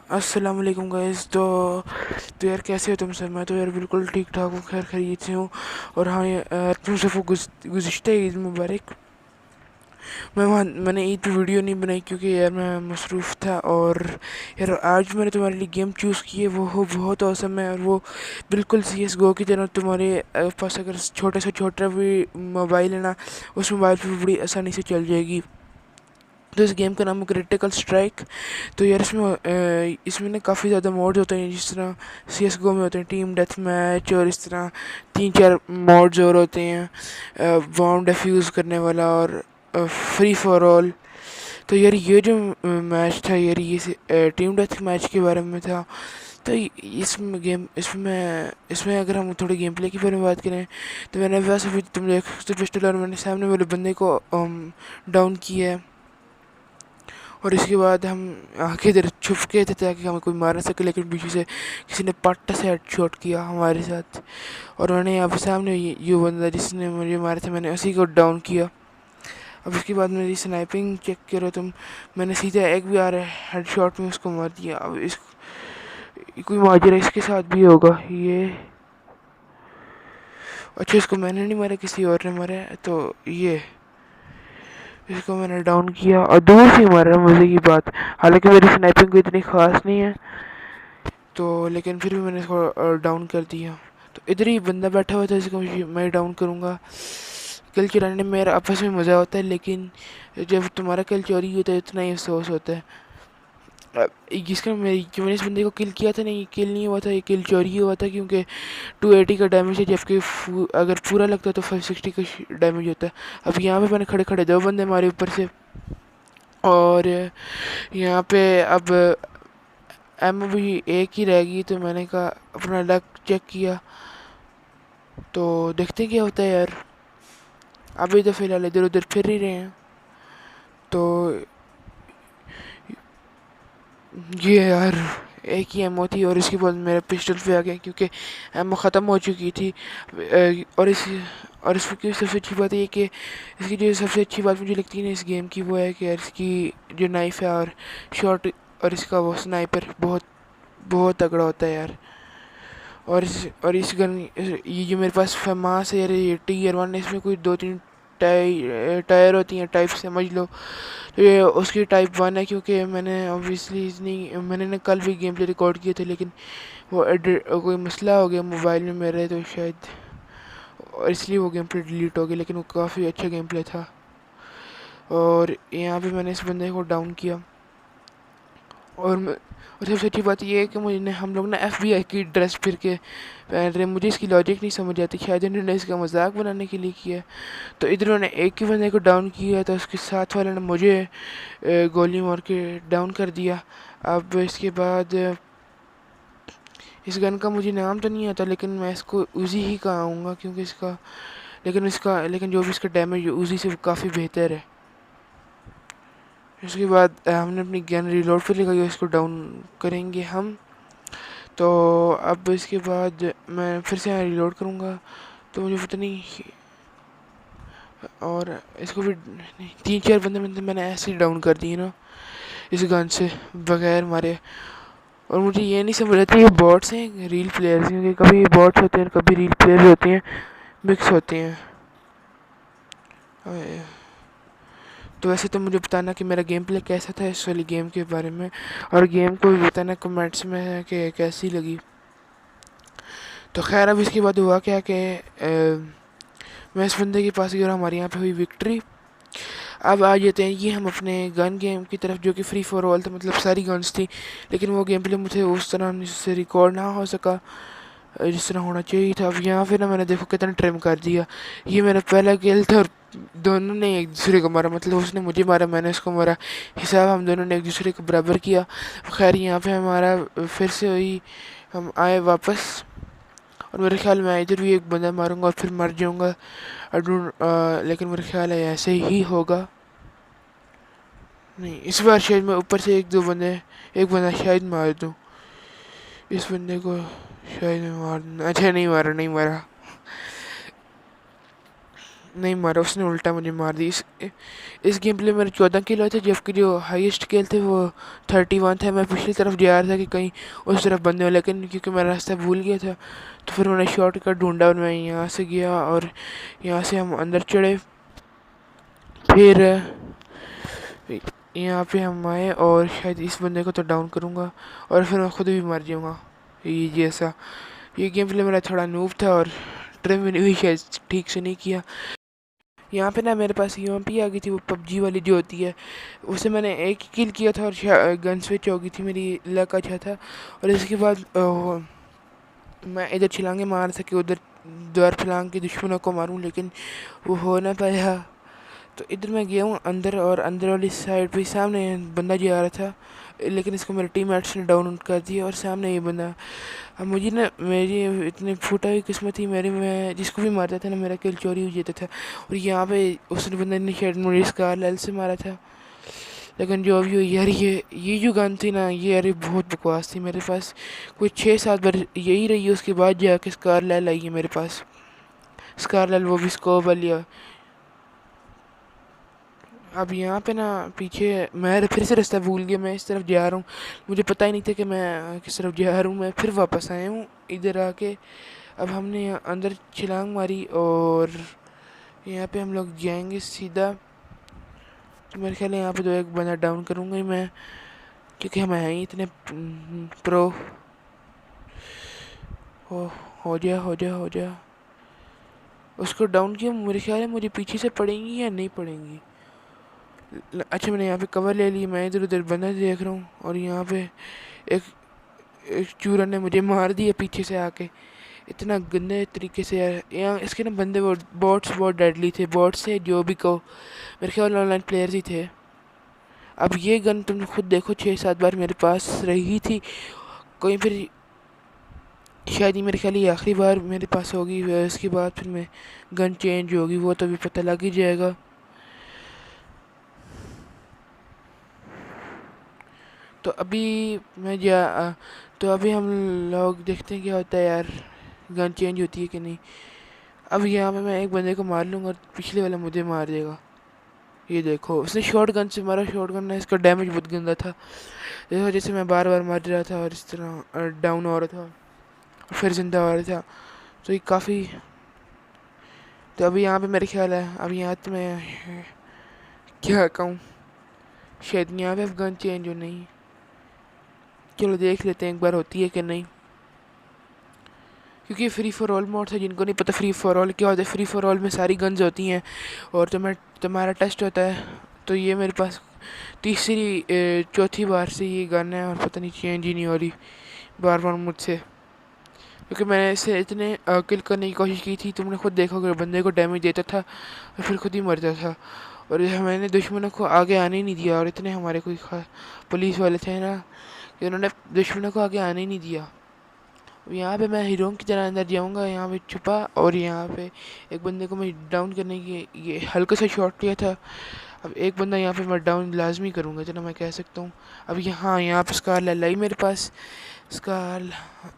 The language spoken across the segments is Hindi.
अस्सलाम वालेकुम गाइस। तो यार कैसे हो तुम सब? मैं तो यार बिल्कुल ठीक ठाक हूँ, खैर खैरियत से हूँ। और हाँ यार, तुम सबको गुज़िश्ता ईद मुबारक। मैंने ईद पे वीडियो नहीं बनाई क्योंकि यार मैं मसरूफ़ था। और यार आज मैंने तुम्हारे लिए गेम चूज़ की है, वो बहुत औसम है। और वो बिल्कुल सी एस गो की तरह तुम्हारे पास अगर छोटे से छोटा भी मोबाइल है ना, उस मोबाइल पर बड़ी आसानी से चल जाएगी। तो इस गेम का नाम है क्रिटिकल स्ट्राइक। तो यार इसमें ना काफ़ी ज़्यादा मोड्स होते हैं, जिस तरह सी एस गो में होते हैं टीम डेथ मैच, और इस तरह तीन चार मोड्स और होते हैं, बॉम्ब डिफ्यूज़ करने वाला और फ्री फॉर ऑल। तो यार ये जो मैच था यार, ये टीम डेथ मैच के बारे में था। तो इसमें अगर हम थोड़ी गेम प्ले के बारे में बात करें, तो मैंने वैसे भी तुम देख सकते हो पिस्टल, और मैंने सामने वाले बंदे को डाउन किया है। और इसके बाद हम आगे इधर छुप गए थे ताकि हमें कोई मार ना सके, लेकिन पीछे से किसी ने पट्टा से हेडशॉट किया हमारे साथ। और मैंने यहाँ पे सामने ये बंदा जिसने मुझे मारा था, मैंने उसी को डाउन किया। अब उसके बाद मेरी स्नाइपिंग चेक करो तुम, मैंने सीधा एक भी आ रहा है हेडशॉट में उसको मार दिया। अब इस कोई माजरा इसके साथ भी होगा ये। अच्छा, इसको मैंने नहीं मारा, किसी और ने मारा है। तो ये इसको मैंने डाउन किया और दूर से मारा, मज़े की बात। हालांकि मेरी स्नाइपिंग कोई इतनी ख़ास नहीं है, तो लेकिन फिर भी मैंने इसको डाउन कर दिया। तो इधर ही बंदा बैठा हुआ था, इसको मैं डाउन करूँगा। किल चुराने में मेरा आपस में मज़ा होता है, लेकिन जब तुम्हारा किल चोरी होता है इतना ही अफसोस होता है। जिसका जो मैंने इस बंदे को किल किया था ना, ये किल नहीं हुआ था, ये किल चोरी हुआ था, क्योंकि 280 का डैमेज है, जबकि अगर पूरा लगता तो 560 का डैमेज होता है। अब यहाँ पे मैंने खड़े खड़े दो बंदे मारे ऊपर से। और यहाँ पे अब एम भी एक ही रह गई, तो मैंने कहा अपना लक चेक किया, तो देखते हैं क्या होता है यार। अभी तो फ़िलहाल इधर उधर फिर ही रहे हैं। तो ये यार एक ही एमओ थी, और इसके बाद मेरा पिस्टल पे आ गया क्योंकि एमओ ख़त्म हो चुकी थी। और इसकी सबसे अच्छी बात ये कि इसकी जो सबसे अच्छी बात मुझे लगती है ना इस गेम की, वो है कि यार इसकी जो नाइफ है और शॉट, और इसका वो स्नाइपर बहुत बहुत तगड़ा होता है यार। और इस गन, ये जो मेरे पास फेमास है यार, ये टी-1 है, इसमें कोई दो तीन टायर होती हैं, टाइप समझ लो। तो ये उसकी टाइप 1 है, क्योंकि मैंने ना कल भी गेम प्ले रिकॉर्ड किए थे, लेकिन वो कोई मसला हो गया मोबाइल में मेरे, तो शायद और इसलिए वो गेम प्ले डिलीट हो गया, लेकिन वो काफ़ी अच्छा गेम प्ले था। और यहाँ पे मैंने इस बंदे को डाउन किया। और सबसे अच्छी बात ये है कि मुझे हम लोग ना एफबीआई की ड्रेस फिर के पहन रहे हैं। मुझे इसकी लॉजिक नहीं समझ आती, शायद इन्होंने इसका मजाक बनाने के लिए किया है। तो इधर उन्होंने एक ही बंदे को डाउन किया, तो उसके साथ वाले ने मुझे गोली मार के डाउन कर दिया। अब इसके बाद इस गन का मुझे नाम तो नहीं आता, लेकिन मैं इसको उजी ही कहूँगा, क्योंकि लेकिन जो भी इसका डैमेज उजी से काफ़ी बेहतर है। इसके बाद हमने अपनी गन रिलोड पे लगाई और इसको डाउन करेंगे हम। तो अब इसके बाद मैं फिर से रिलोड करूँगा, तो मुझे पता नहीं। और इसको भी तीन चार बंदे मैंने ऐसे ही डाउन कर दिए ना इस गन से, बगैर मारे। और मुझे ये नहीं समझ आती ये बॉट्स हैं रील प्लेयर्स, क्योंकि कभी बॉट्स होते हैं कभी रील प्लेयर्स होते हैं, मिक्स होते हैं। तो वैसे तो मुझे बताना कि मेरा गेम प्ले कैसा था इस वाली गेम के बारे में, और गेम को भी बताना कमेंट्स में कि कैसी लगी। तो खैर अब इसके बाद हुआ क्या कि मैं इस बंदे के पास गया और हमारे यहाँ पे हुई विक्ट्री। अब आ जाते हैं ये हम अपने गन गेम की तरफ, जो कि फ्री फॉर ऑल था, मतलब सारी गन्स थी, लेकिन वो गेम प्ले मुझे उस तरह से रिकॉर्ड ना हो सका जिस तरह होना चाहिए था। अब यहाँ पे ना मैंने देखो कितना ट्रिम कर दिया। ये मेरा पहला किल था, और दोनों ने एक दूसरे को मारा, मतलब उसने मुझे मारा मैंने उसको मारा, हिसाब हम दोनों ने एक दूसरे को बराबर किया। खैर यहाँ पे हमारा फिर से वही, हम आए वापस, और मेरे ख्याल में इधर भी एक बंदा मारूंगा और फिर मर जाऊंगा। लेकिन मेरा ख्याल है ऐसे ही होगा। नहीं, इस बार शायद मैं ऊपर से एक बंदा शायद मार दूं। इस बंदे को शायद मैं मार दूं। अच्छा, नहीं मारा। नहीं मारा, उसने उल्टा मुझे मार दी। इस गेम प्ले में मेरे 14 किल हुए थे, जबकि जो हाईएस्ट किल थे वो 31 था। मैं पिछली तरफ जा रहा था कि कहीं उस तरफ बंदे हो, लेकिन क्योंकि मैं रास्ता भूल गया था तो फिर मैंने शॉर्टकट ढूंढा और मैं यहाँ से गया और यहाँ से हम अंदर चढ़े। फिर यहाँ पे हम आए और शायद इस बंदे को तो डाउन करूँगा और फिर मैं खुद भी मर जाऊँगा। ये जैसा ये गेम प्ले मेरा थोड़ा नूब था और ट्रिम भी शायद ठीक से नहीं किया। यहाँ पे ना मेरे पास यूएमपी आ गई थी, वो पबजी वाली जो होती है, उसे मैंने एक ही किल किया था और गन स्विच हो गई थी, मेरी लक अच्छा था। और इसके बाद मैं इधर छलांगे मार सके, उधर द्वार फैलांग के दुश्मनों को मारूं, लेकिन वो हो ना पाया। तो इधर मैं गया हूँ अंदर और अंदर वाली साइड पे सामने बंदा जा रहा था, लेकिन इसको मेरे टीममेट्स ने डाउन कर दिया और सामने ये बंदा। अब मुझे ना मेरी इतनी फूटा हुई किस्मत थी मेरी, मैं जिसको भी मारता था ना मेरा किल चोरी हो जाता था। और यहाँ पे उस बंदे ने शायद मुझे स्कार एल से मारा था, लेकिन जो अभी यार ये जो गन थी ना ये यार बहुत बकवास थी। मेरे पास कोई 6-7 बार यही रही है, उसके बाद जाके स्कार लेल आई है मेरे पास, स्कार लेल वो भी स्कोप वाली। अब यहाँ पे ना पीछे मैं फिर से रास्ता भूल गया, मैं इस तरफ जा रहा हूँ, मुझे पता ही नहीं था कि मैं किस तरफ जा रहा हूँ। मैं फिर वापस आया हूँ इधर आके। अब हमने यहाँ अंदर छलांग मारी और यहाँ पे हम लोग जाएंगे सीधा। तो मेरे ख्याल है यहाँ पे तो एक बंदा डाउन करूँगा ही मैं, क्योंकि हम हैं ही इतने प्रो। हो हो जा हो जा हो जा। उसको डाउन किया, मेरे ख्याल है मुझे पीछे से पड़ेंगी या नहीं पड़ेंगी। अच्छा मैंने यहाँ पे कवर ले ली, मैं इधर उधर बंदा देख रहा हूँ और यहाँ पे एक एक चूरा ने मुझे मार दिया पीछे से आके, इतना गंदे तरीके से यार। यहाँ इसके ना बंदे वो बॉट्स बहुत डेडली थे, बॉट्स से जो भी कहो, मेरे ख्याल ऑनलाइन प्लेयर्स ही थे। अब ये गन तुम खुद देखो 6-7 बार मेरे पास रही थी, कोई फिर शायद ये मेरे ख्याल ये आखिरी बार मेरे पास होगी, इसके बाद फिर मैं गन चेंज होगी, वो तो भी पता लग ही जाएगा। तो अभी मैं तो अभी हम लोग देखते हैं क्या होता है यार, गन चेंज होती है कि नहीं। अब यहाँ पे मैं एक बंदे को मार लूँगा और पिछले वाला मुझे मार देगा। ये देखो उसने शॉर्ट गन से मारा, शॉर्ट गन ने इसका डैमेज बहुत गंदा था। इस वजह से मैं बार बार मर रहा था और इस तरह डाउन हो रहा था और फिर जिंदा हो रहा था। तो ये काफ़ी, तो अभी यहाँ पे मेरे ख्याल है, अभी यहाँ तो मैं क्या कहूँ, शायद यहाँ पे अब गन चेंज हो नहीं। चलो देख लेते हैं एक बार होती है कि नहीं, क्योंकि फ्री फॉर ऑल मोड है, जिनको नहीं पता फ्री फॉर ऑल क्या होता है, फ्री फॉर ऑल में सारी गन्स होती हैं और तुम्हारा टेस्ट होता है। तो ये मेरे पास तीसरी चौथी बार से ये गन है और पता नहीं चेंज ही नहीं हो रही बार बार मुझसे, क्योंकि मैंने इसे इतने किल करने की कोशिश की थी, तुमने खुद देखा अगर बंदे को डैमेज देता था और फिर खुद ही मरता था। और मैंने दुश्मनों को आगे आने ही नहीं दिया, और इतने हमारे कोई पुलिस वाले थे ना कि उन्होंने दुश्मनों को आगे आने ही नहीं दिया। यहाँ पे मैं हीरो की तरह अंदर जाऊँगा, यहाँ पे छुपा और यहाँ पे एक बंदे को मैं डाउन करने की ये हल्का सा शॉट लिया था। अब एक बंदा यहाँ पे मैं डाउन लाजमी करूँगा, इतना मैं कह सकता हूँ। अब यहाँ पे स्कार एल आई मेरे पास, स्कार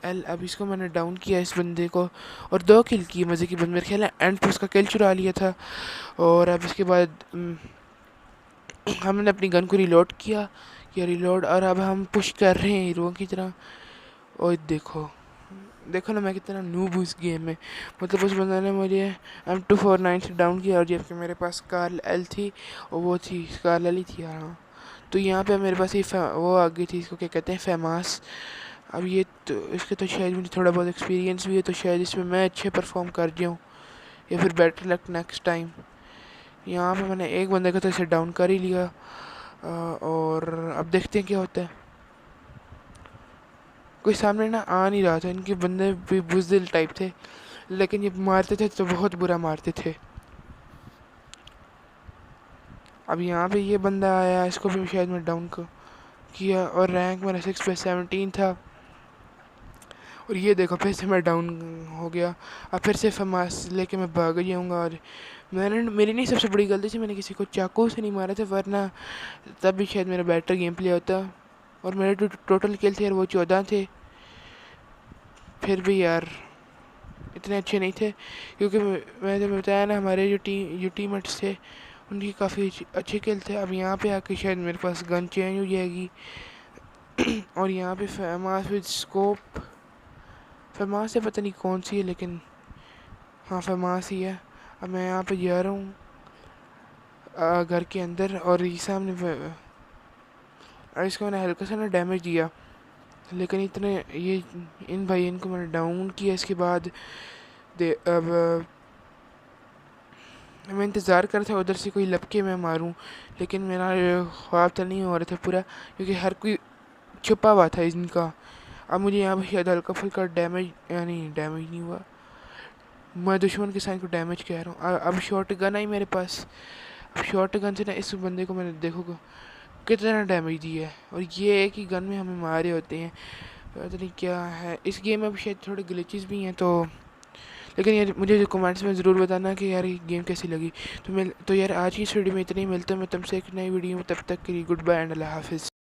एल। अब इसको मैंने डाउन किया इस बंदे को और 2 किल किए मज़े की बंद, मेरे ख्याल है एंड पे उसका किल चुरा लिया था। और अब इसके बाद हमने अपनी गन को रिलोड किया रिलोड, और अब हम पुश कर रहे हैं हीरो की तरह। और देखो देखो ना मैं कितना नूब हूँ इस गेम में, मतलब उस बंदे ने मुझे M249 से डाउन किया और जबकि मेरे पास कार एल थी और वो थी कार एल ही थी यार। हाँ तो यहाँ पे मेरे पास ये वो आ गई थी, इसको क्या कहते हैं, फेमास। अब ये तो इसके तो शायद मुझे थोड़ा बहुत एक्सपीरियंस भी है, तो शायद इसमें मैं अच्छे परफॉर्म कर जाऊँ या फिर बेटर लक नेक्स्ट टाइम। यहाँ पे मैंने एक बंदे को तो इसे डाउन कर ही लिया और अब देखते हैं क्या होता है। कोई सामने ना आ नहीं रहा था, इनके बंदे भी बुज़दिल टाइप थे, लेकिन ये मारते थे तो बहुत बुरा मारते थे। अब यहाँ पे ये बंदा आया, इसको भी शायद मैं डाउन किया और रैंक मेरा 6/17 था। और ये देखो फिर से मैं डाउन हो गया। अब फिर से फेमास लेके मैं भाग जाऊँगा। और मेरी नहीं सबसे बड़ी गलती थी, मैंने किसी को चाकू से नहीं मारा था, वरना तब भी शायद मेरा बेटर गेम प्ले होता। और मेरे टोटल किल थे यार वो 14 थे, फिर भी यार इतने अच्छे नहीं थे, क्योंकि मैं तुम्हें बताया ना, हमारे जो टीममेट्स थे उनकी काफ़ी अच्छे किल थे। अब यहाँ पे आके शायद मेरे पास गन चेंज हो जाएगी और यहाँ पे फेमास विद स्कोप, फेमास से पता नहीं कौन सी है, लेकिन हाँ फेमास ही है। अब मैं यहाँ पे जा रहा हूँ घर के अंदर, और ये सामने इसको मैंने हल्का सा ना डैमेज दिया, लेकिन इतने ये इन भाई इनको मैंने डाउन किया। इसके बाद अब मैं इंतज़ार कर रहा था उधर से कोई लपके मैं मारूं, लेकिन मेरा ख्वाब तो नहीं हो रहा था पूरा, क्योंकि हर कोई छुपा हुआ था इनका। अब मुझे यहाँ पे शायद हल्का फुल्का डैमेज, यानी डैमेज नहीं हुआ, मैं दुश्मन के साथ को डैमेज कह रहा हूँ। अब शॉर्ट गन आई मेरे पास। अब शॉर्ट गन से ना इस बंदे को मैंने देखो कितना डैमेज दिया है, और ये एक ही गन में हमें मारे होते हैं। पता नहीं क्या है इस गेम में, शायद थोड़े ग्लिचेस भी हैं। तो लेकिन यार मुझे कमेंट्स में ज़रूर बताना कि यार ये गेम कैसी लगी। तो यार आज की इस वीडियो में इतना ही, मिलता है मैं तुमसे एक नई वीडियो में, तब तक के लिए गुड बाय एंड अल्लाह हाफिज़।